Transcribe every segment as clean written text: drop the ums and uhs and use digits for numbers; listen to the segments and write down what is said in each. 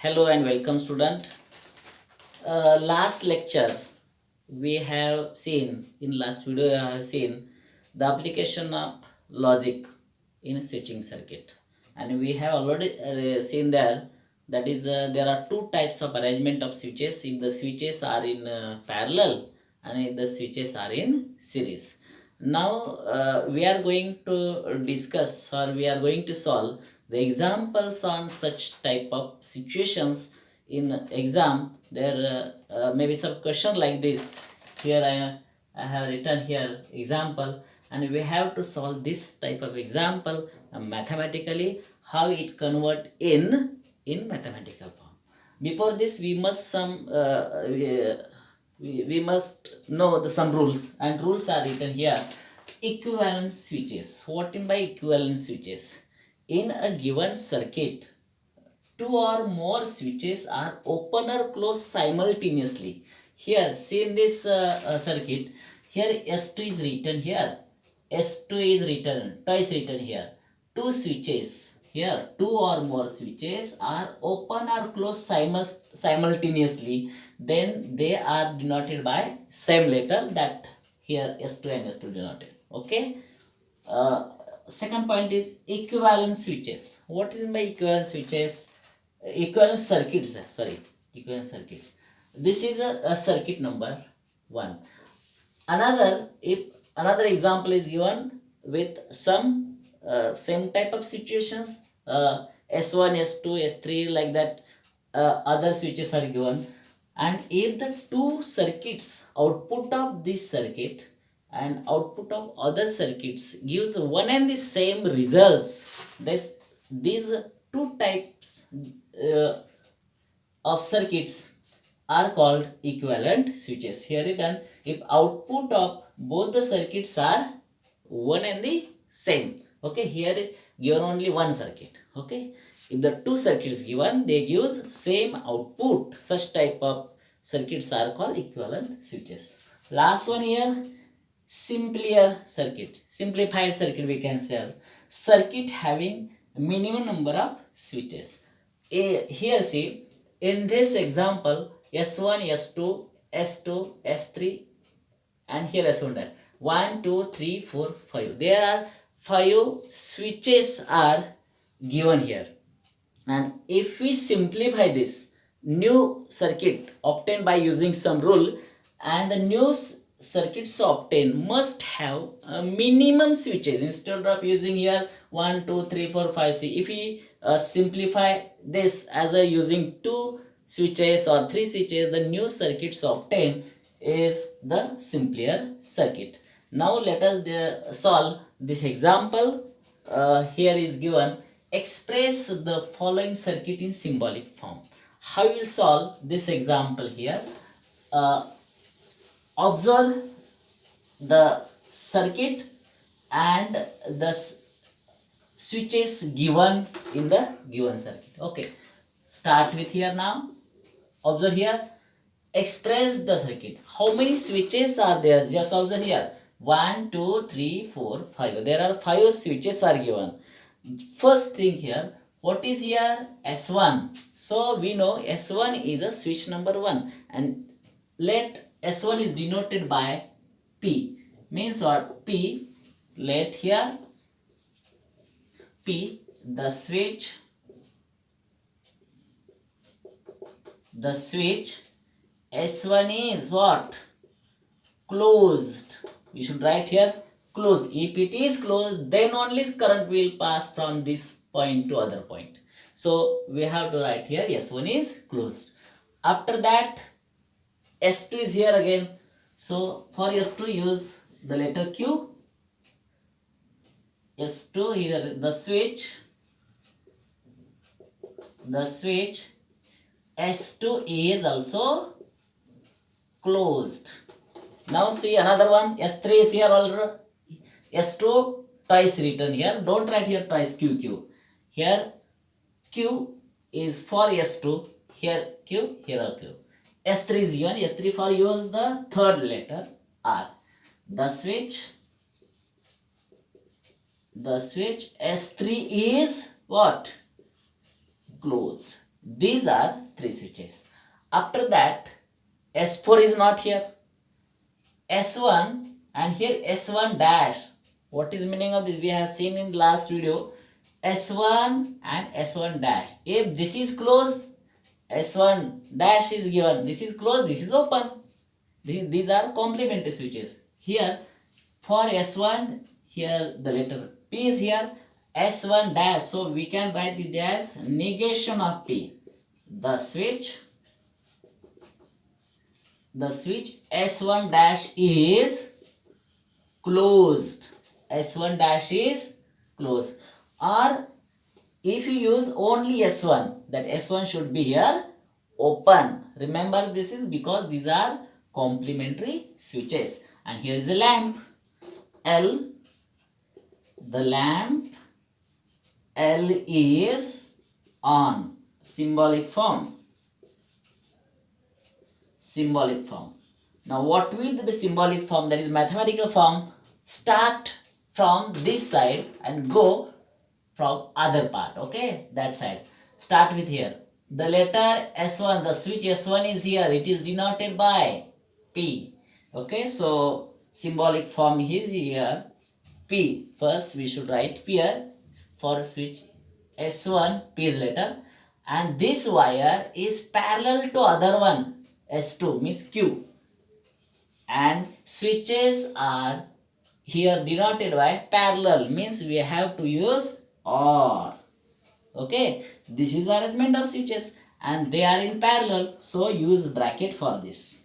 Hello and welcome student. Last lecture we have seen, in last video I have seen the application of logic in switching circuit, and we have already seen there, that is there are two types of arrangement of switches if the switches are in parallel and if the switches are in series. Now we are going to discuss, or we are going to solve the examples on such type of situations in exam. There may be some question like this. Here I have written here example, and we have to solve this type of example mathematically, how it convert in mathematical form. Before this we must we must know some rules, and rules are written here. Equivalent switches. What in by equivalent switches? In a given circuit, two or more switches are open or closed simultaneously. Here, see in this circuit, here S2 is written here. S2 is written, twice written here. Two switches, here two or more switches are open or closed simultaneously. Then they are denoted by same letter, that here S2 and S2 denoted. Okay. Second point is equivalent switches. What is by equivalent switches? Equivalent circuits, equivalent circuits. This is a circuit number 1. Another example is given with some same type of situations, S1, S2, S3, like that, other switches are given, and if the two circuits, output of this circuit and output of other circuits gives one and the same results, these two types of circuits are called equivalent switches. Here written, if output of both the circuits are one and the same. Okay, here given only one circuit. Okay, if the two circuits given, they give same output, such type of circuits are called equivalent switches. Last one here, simplified circuit we can say as circuit having minimum number of switches. Here see, in this example, S1, S2, S2, S3, and here S1. 1, 2, 3, 4, 5. There are 5 switches are given here. And if we simplify this new circuit obtained by using some rule, and the new circuits obtained must have minimum switches, instead of using here 1, 2, 3, 4, 5. See, if we simplify this as a using 2 switches or 3 switches, the new circuits obtained is the simpler circuit. Now let us solve this example. Here is given, express the following circuit in symbolic form. How we will solve this example here? Observe the circuit and the switches given in the given circuit. Okay, start with here now. Observe here, express the circuit. How many switches are there? Just observe here. 1, 2, 3, 4, 5. There are 5 switches are given. First thing here, what is here? S1. So we know S1 is a switch number 1, and let S1 is denoted by P. Means what? P, let here P, the switch S1 is what? Closed. We should write here closed. If it is closed, then only current will pass from this point to other point. So we have to write here S1 is closed. After that, S2 is here again. So for S2 use the letter Q. S2 here, the switch S2 is also closed. Now see another one, S3 is here already. S2 twice written here. Don't write here twice QQ. Here Q is for S2. Here Q, here are Q. S3 is given. S3 for use the third letter R. The switch S3 is what? Closed. These are 3 switches. After that, S4 is not here. S1 and here S1 dash. What is meaning of this? We have seen in last video. S1 and S1 dash. If this is closed, S1 dash is given. This is closed, this is open. These are complementary switches. Here for S1, here the letter P is here. S1 dash. So we can write it as negation of P. The switch S1 dash is closed. S1 dash is closed. Or if you use only S1, that S1 should be here open. Remember, this is because these are complementary switches. And here is a lamp L. The lamp L is on. Symbolic form. Now what with the symbolic form, that is mathematical form, start from this side and go from other part, okay, that side. Start with here. The letter S1, the switch S1 is here, it is denoted by P, okay. So symbolic form is here P. First we should write P here for switch S1, P is letter, and this wire is parallel to other one S2 means Q, and switches are here denoted by parallel means we have to use OR, okay. This is the arrangement of switches and they are in parallel, so use bracket for this,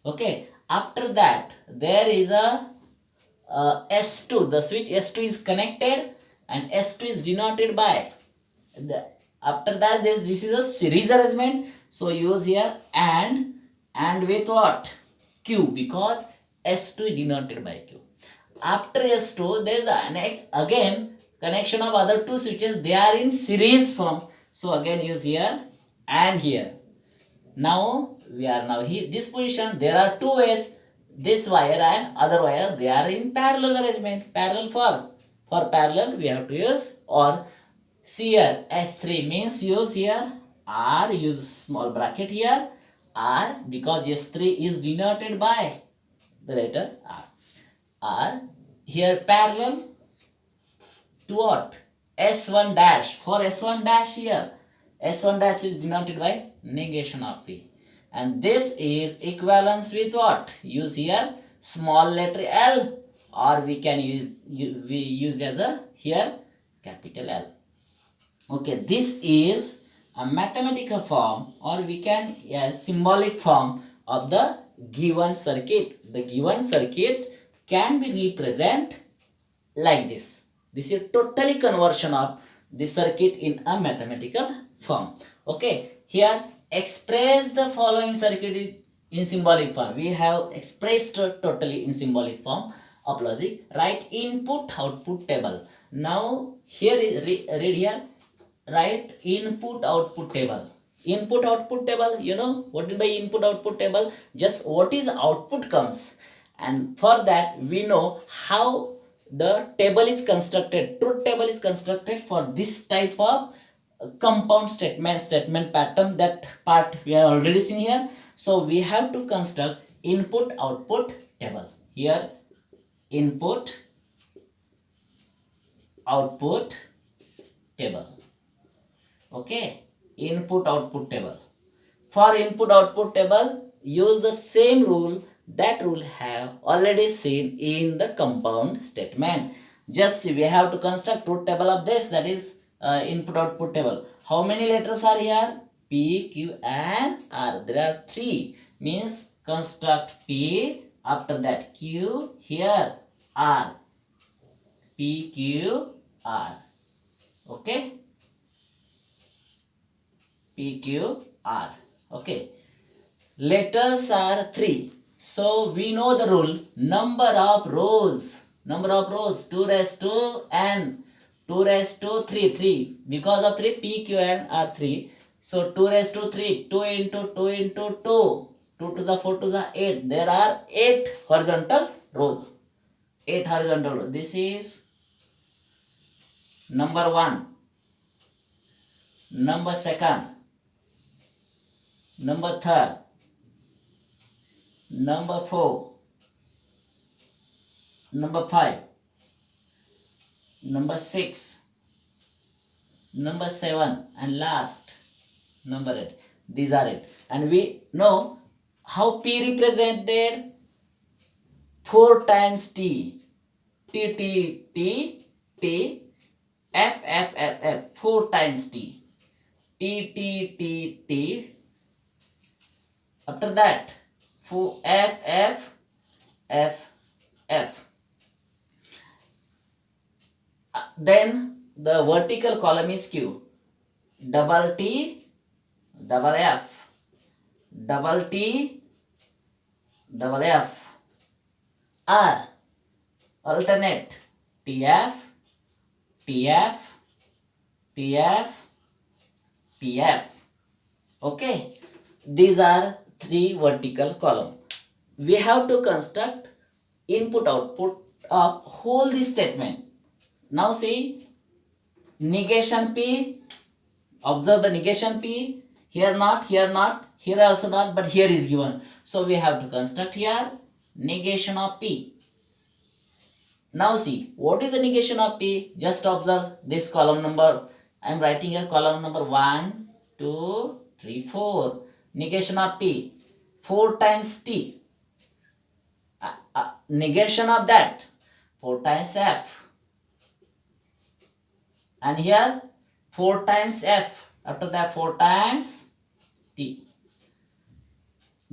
okay. After that there is a S2, the switch S2 is connected and S2 is denoted by after that this is a series arrangement, so use here and with what? Q, because S2 is denoted by Q. After S2 there is again connection of other two switches, they are in series form, so again use here and here. Now we are now here this position, there are two ways, this wire and other wire, they are in parallel arrangement. Parallel for parallel we have to use or. See here S3 means use here R, use small bracket here R, because S3 is denoted by the letter R. Here parallel to what? S1 dash. For S1 dash here, S1 dash is denoted by negation of P, and this is equivalence with what? Use here small letter L, or we can use as a here capital L. Okay, this is a mathematical form, or we can symbolic form of the given circuit. The given circuit can be represented like this. This is totally conversion of the circuit in a mathematical form. Okay, here express the following circuit in symbolic form. We have expressed totally in symbolic form of logic. Write input output table. Now here is read here. Write input output table. Input output table, you know what is by input output table? Just what is output comes, and for that we know how the table is constructed. Truth table is constructed for this type of compound statement pattern. That part we have already seen here. So we have to construct input output table. Here input output table. Okay, input output table. For input output table, use the same rule. That rule have already seen in the compound statement. Just we have to construct truth table of this, that is input output table. How many letters are here? P, Q and R. There are 3. Means construct P, after that Q, here R. P, Q, R. Okay. P, Q, R. Okay. Letters are 3. So we know the rule. Number of rows. 2 raised to n. 2 raised to 3. 3. Because of 3, P, Q, and R 3. So 2 raised to 3. 2 into 2 into 2. 2 to the 4 to the 8. There are 8 horizontal rows. 8 horizontal rows. This is number 1. Number 2. number third, number four, number five, number six, number seven, and last number 8. These are it. And we know how P represented 4 times T. T, T, T, T, F, F, F, F. 4 times T. T, T, T, T. After that, 4 F, F, F, F. Then the vertical column is Q. Double T, double F, double T, double F, R, alternate, TF, TF, TF, TF. Okay, these are 3 vertical column. We have to construct input output of whole this statement. Now see, negation P. Observe the negation P. Here not, here not, here also not, but here is given. So we have to construct here negation of P. Now see, what is the negation of P? Just observe this column number. I am writing here column number 1, 2, 3, 4. Negation of P. 4 times T. Negation of that. 4 times F. And here 4 times F. After that 4 times T.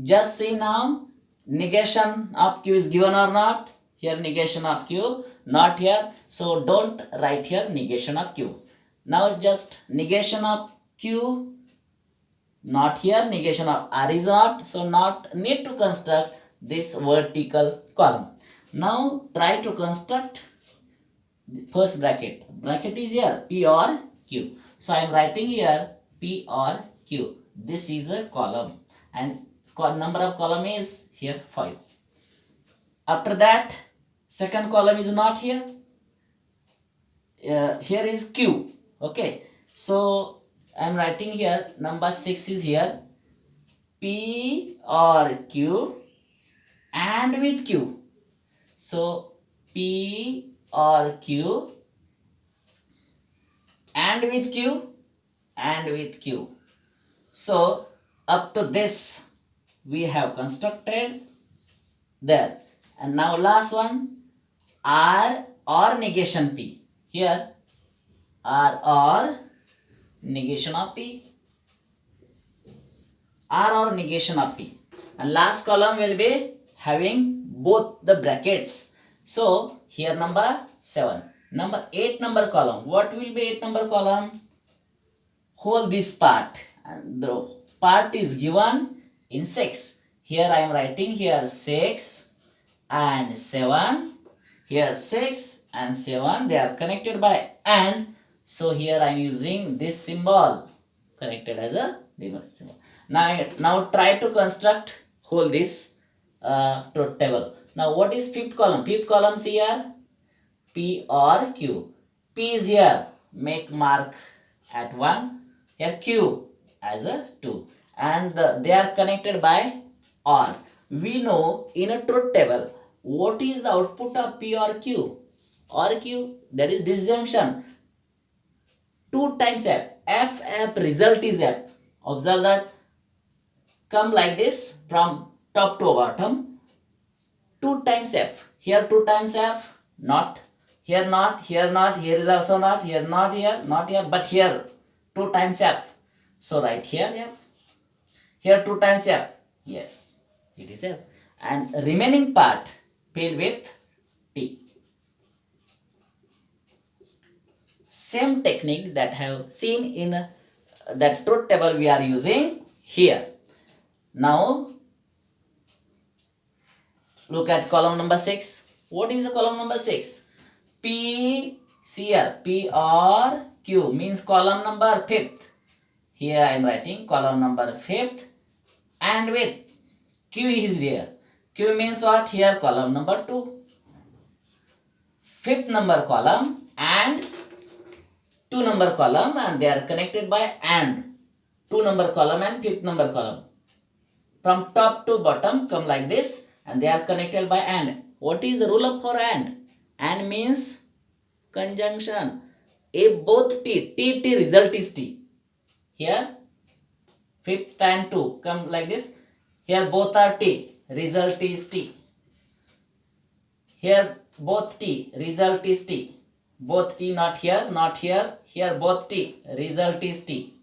Just see now, negation of Q is given or not. Here negation of Q, not here. So don't write here negation of Q. Now just negation of Q, not here. Negation of R is not. So not need to construct this vertical column. Now try to construct first bracket. Bracket is here P or Q. So I am writing here P or Q. This is a column and number of column is here 5. After that, second column is not here. Here is Q. Okay. So I am writing here number 6 is here P or Q and with Q. So P or Q and with Q and with Q. So up to this we have constructed there. And now last one, R or negation P. Here R or negation of P. R or negation of P. And last column will be having both the brackets. So here number 7. Number 8 number column. What will be 8 number column? Whole this part. And the part is given in 6. Here I am writing here 6 and 7. Here 6 and 7. They are connected by AND. So here I am using this symbol. Connected as a symbol. Now try to construct whole this truth table. Now what is fifth column? Fifth column is here P or Q. P is here. Make mark at 1. Here Q as a 2. And they are connected by OR. We know in a truth table what is the output of P or Q? Or Q, that is disjunction. 2 times F. F result is F. Observe that. Come like this from top to bottom. 2 times F. Here 2 times F. Not. Here not. Here not. Here is also not. Here not. Here. Not here. But here 2 times F. So write here F. Here 2 times F. Yes. It is F. And remaining part fill with T. Same technique that have seen in that truth table we are using here. Now look at column number 6. What is the column number 6? P, see here, P or Q means column number 5th. Here I am writing column number 5th and with Q is there. Q means what? Here column number 2. 5th number column and 2 number column, and they are connected by AND. 2 number column and 5th number column. from top to bottom come like this, and they are connected by and. What is the rule of for and? And means conjunction. If both T result is T. Here fifth and 2 come like this. Here both are T, result is T. Here both T, result is T. Both T, not here, not here. Here both T, result is T.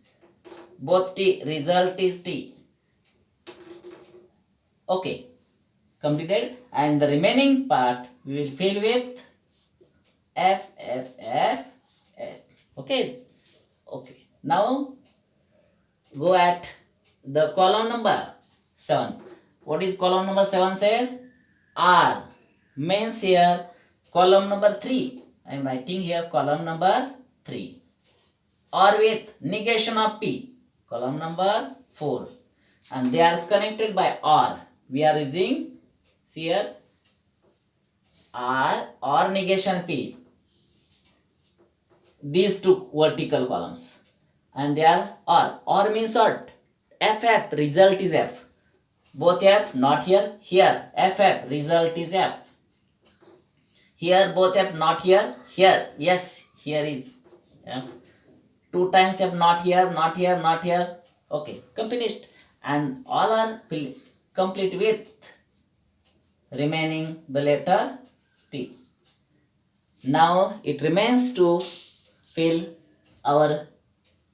Both T, result is T. Okay, completed. And the remaining part we will fill with F, F, F, F. Okay. Okay. Now go at the column number 7. What is column number 7 says? R. Means here column number 3. I am writing here column number 3. Or with negation of P. Column number 4. And they are connected by R. We are using, see here, R or negation P. These two vertical columns. And they are R. R means what? F, result is F. Both F, not here. Here, F, result is F. Here, both F, not here. Here, yes, here is F. 2 times F, not here, not here, not here. Okay, finished. And all are complete with remaining the letter T. Now, it remains to fill our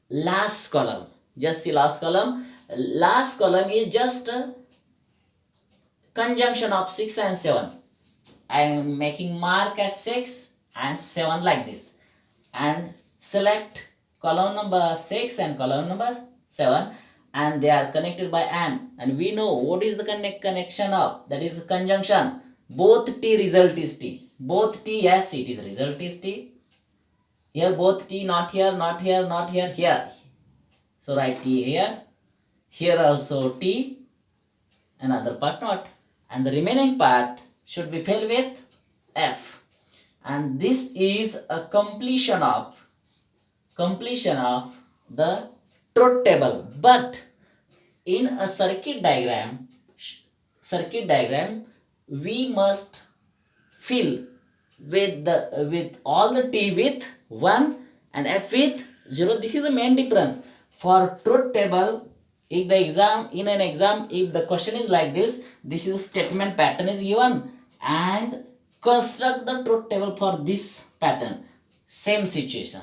last column. Just see last column. Last column is just a conjunction of 6 and 7. I am making mark at 6 and 7 like this. And select column number 6 and column number 7. And they are connected by and. And we know what is the connection of. That is conjunction. Both T, result is T. Both T, yes, it is result is T. Here both T, not here, not here, not here, here. So write T here. Here also T. Another part not. And the remaining part should be filled with F. And this is a completion of the truth table. But in a circuit diagram, we must fill with all the T with 1 and F with 0. This is the main difference. For truth table, if in an exam, if the question is like this, this is statement pattern is given, and construct the truth table for this pattern. Same situation.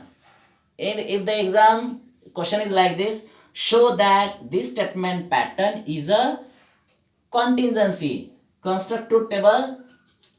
And if the exam question is like this, show that this statement pattern is a contingency. Construct truth table.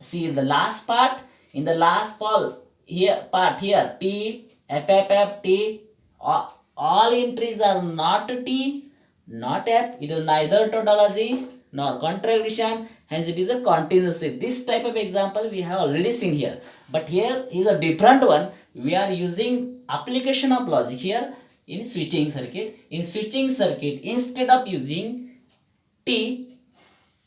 See the last part. In the last part here, T, F, T, all entries are not T, not F. It is neither tautology nor contradiction. Hence, it is a contingency. This type of example we have already seen here. But here is a different one. We are using application of logic here in switching circuit. In switching circuit, instead of using T,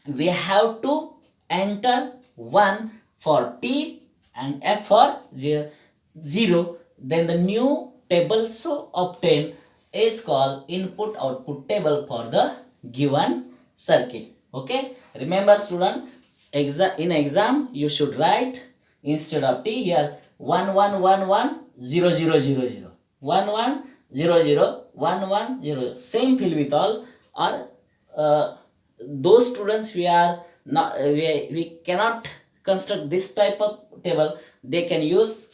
we have to enter 1 for T and F for 0. Then the new table so obtained is called input output table for the given circuit. Okay, remember student, in exam you should write instead of T here 1 1 1 1 0 0 0 0 1 1 0 0 1 1 0. Same fill with all. Or those students we cannot construct this type of table, they can use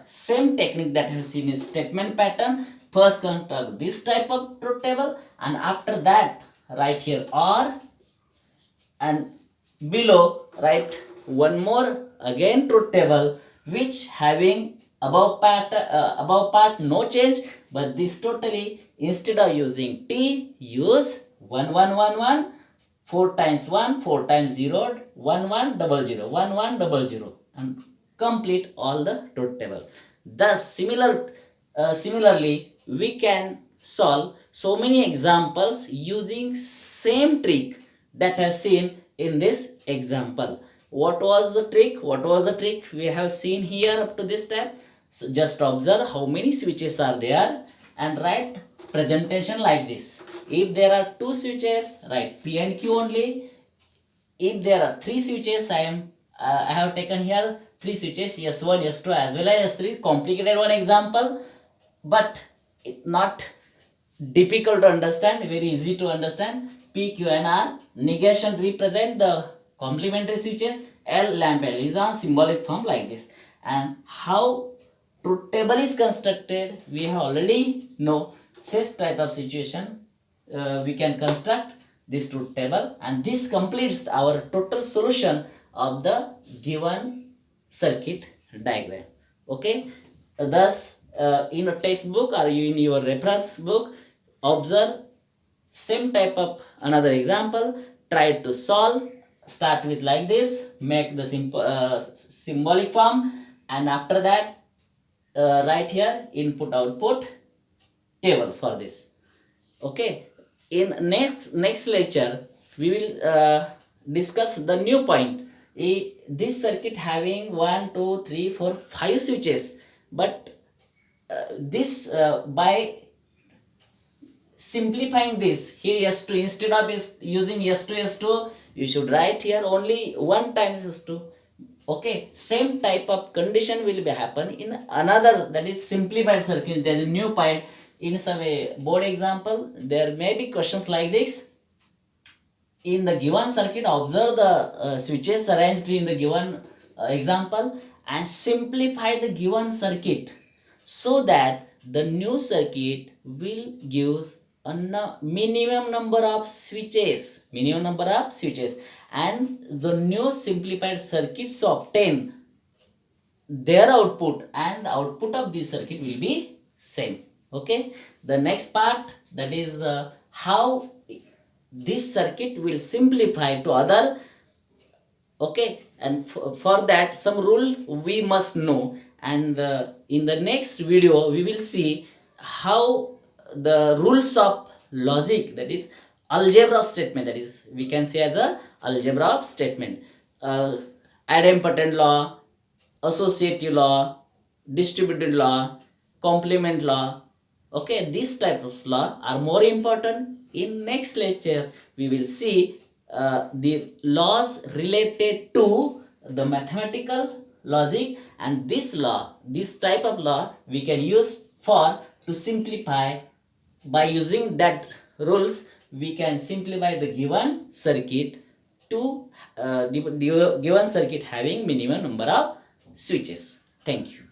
same technique that I have seen in statement pattern. First construct this type of truth table, and after that write here or, and below write one more again truth table which having above part no change, but this totally instead of using T use 1 1 1 1 4 times 1 4 times 0 1 1 0 0 1 1 0 0 and complete all the truth table. Thus similarly we can solve so many examples using same trick that I have seen in this example. What was the trick? We have seen here up to this time. So just observe how many switches are there and write presentation like this. If there are two switches, write P and Q only. If there are three switches, I have taken here three switches, S1, S2 as well as S3. Complicated one example, but not difficult to understand, very easy to understand. P, Q and R. Negation represent the complementary switches. L, lamp L is on symbolic form like this. And how truth table is constructed, we have already know. Such type of situation we can construct this truth table, and this completes our total solution of the given circuit diagram. Okay, thus in a textbook or in your reference book, observe same type of another example, try to solve. Start with like this, make the symbolic form, and after that write here input output table for this. Okay, in next lecture we will discuss the new point. This circuit having 1 2 3 4 5 switches, but this by simplifying this, here S2, instead of using S2 you should write here only 1 times S2. Okay, same type of condition will be happen in another, that is simplified circuit. There is a new point in some board example. There may be questions like this. In the given circuit, observe the switches arranged in the given example and simplify the given circuit so that the new circuit will give a minimum number of switches, and the new simplified circuits obtain their output, and the output of this circuit will be same. Okay, the next part, that is how this circuit will simplify to other. Okay, and for that some rule we must know, and in the next video we will see how the rules of logic, that is algebra of statement, that is we can say as a algebra of statement, idempotent law, associative law, distributive law, complement law. Okay, this type of law are more important. In next lecture we will see the laws related to the mathematical logic, and this type of law we can use for to simplify. By using that rules we can simplify the given circuit to the given circuit having minimum number of switches. Thank you.